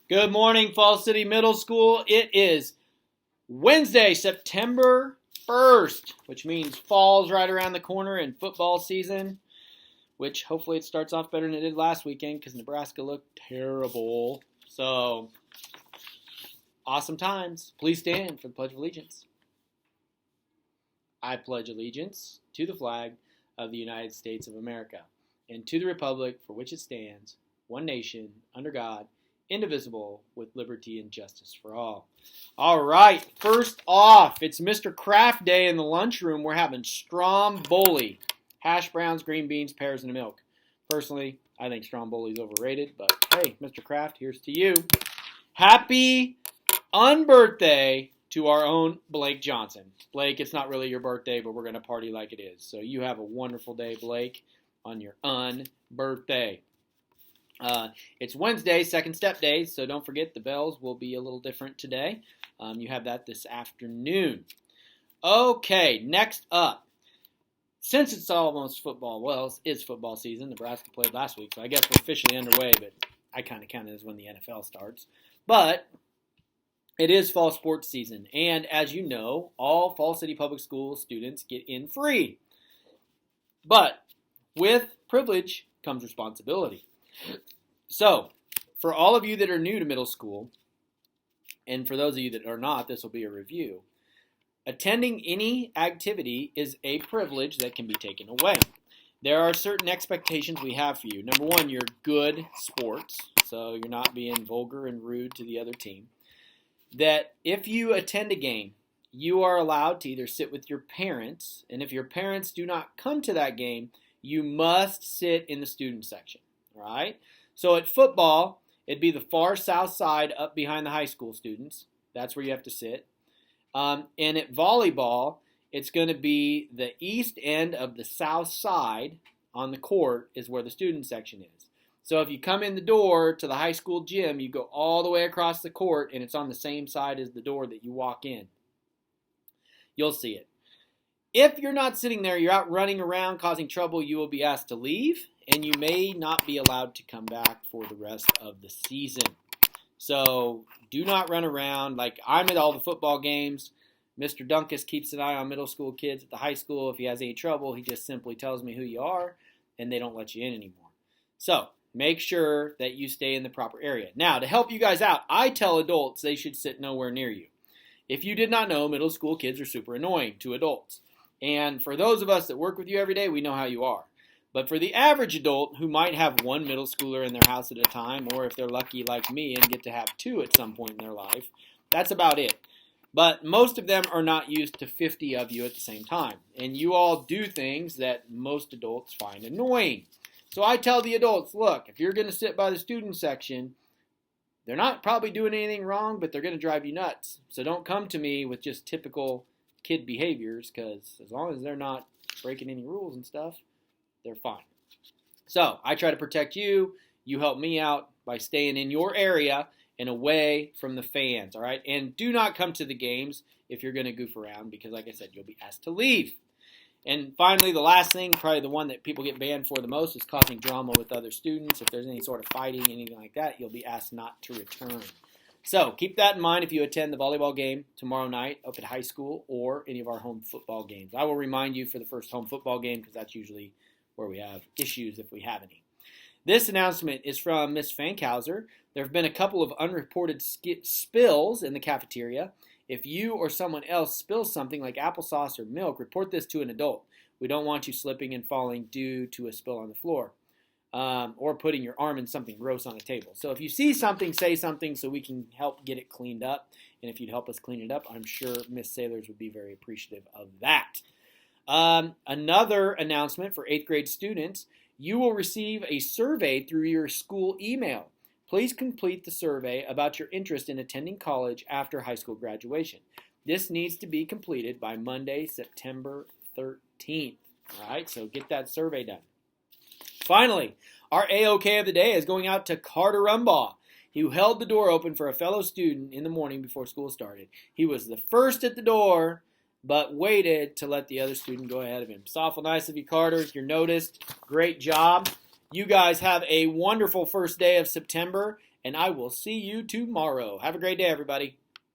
Good morning, Falls City Middle School. It is Wednesday, September 1st, which means fall's right around the corner in football season, which hopefully it starts off better than it did last weekend because Nebraska looked terrible. So, awesome times. Please stand for the Pledge of Allegiance. I pledge allegiance to the flag of the United States of America and to the republic for which it stands, one nation, under God, indivisible, with liberty and justice for all. All right, first off, it's Mr. Kraft Day in the lunchroom. We're having stromboli, hash browns, green beans, pears, and milk. Personally, I think stromboli is overrated, but hey, Mr. Kraft, here's to you. Happy unbirthday to our own Blake Johnson. Blake, it's not really your birthday, but we're going to party like it is. So you have a wonderful day, Blake, on your unbirthday. It's Wednesday, second step day, so don't forget the bells will be a little different today. You have that this afternoon. Okay, next up. Since it's almost football, well, it's football season. Nebraska played last week, so I guess we're officially underway, but I kind of count it as when the NFL starts. But it is fall sports season, and as you know, all Falls City Public School students get in free. But with privilege comes responsibility. So, for all of you that are new to middle school, and for those of you that are not, this will be a review. Attending any activity is a privilege that can be taken away. There are certain expectations we have for you. Number one, you're good sports, so you're not being vulgar and rude to the other team. That if you attend a game, you are allowed to either sit with your parents, and if your parents do not come to that game, you must sit in the student section, right? So at football, it'd be the far south side up behind the high school students. That's where you have to sit. And at volleyball, it's going to be the east end of the south side on the court is where the student section is. So if you come in the door to the high school gym, you go all the way across the court, and it's on the same side as the door that you walk in. You'll see it. If you're not sitting there, you're out running around causing trouble, you will be asked to leave, and you may not be allowed to come back for the rest of the season. So do not run around. Like I'm at all the football games. Mr. Dunkus keeps an eye on middle school kids at the high school. If he has any trouble, he just simply tells me who you are, and they don't let you in anymore. So make sure that you stay in the proper area. Now, to help you guys out, I tell adults they should sit nowhere near you. If you did not know, middle school kids are super annoying to adults. And for those of us that work with you every day, we know how you are. But for the average adult who might have one middle schooler in their house at a time, or if they're lucky like me and get to have two at some point in their life, that's about it. But most of them are not used to 50 of you at the same time. And you all do things that most adults find annoying. So I tell the adults, look, if you're going to sit by the student section, they're not probably doing anything wrong, but they're going to drive you nuts. So don't come to me with just typical kid behaviors, because as long as they're not breaking any rules and stuff, they're fine. So I try to protect you. You help me out by staying in your area and away from the fans, all right? And do not come to the games if you're going to goof around, because like I said, you'll be asked to leave. And finally, the last thing, probably the one that people get banned for the most, is causing drama with other students. If there's any sort of fighting, anything like that, you'll be asked not to return. So keep that in mind if you attend the volleyball game tomorrow night up at high school or any of our home football games. I will remind you for the first home football game, because that's usually where we have issues if we have any. This announcement is from Miss Fankhauser. There have been a couple of unreported spills in the cafeteria. If you or someone else spills something like applesauce or milk, report this to an adult. We don't want you slipping and falling due to a spill on the floor, or putting your arm in something gross on a table. So if you see something, say something so we can help get it cleaned up. And if you'd help us clean it up, I'm sure Miss Sailors would be very appreciative of that. Another announcement for 8th grade students, you will receive a survey through your school email. Please complete the survey about your interest in attending college after high school graduation. This needs to be completed by Monday, September 13th. All right, so get that survey done. Finally, our A-OK of the day is going out to Carter Rumbaugh, who held the door open for a fellow student in the morning before school started. He was the first at the door, but waited to let the other student go ahead of him. It's awful nice of you, Carter. You're noticed. Great job. You guys have a wonderful first day of September, and I will see you tomorrow. Have a great day, everybody.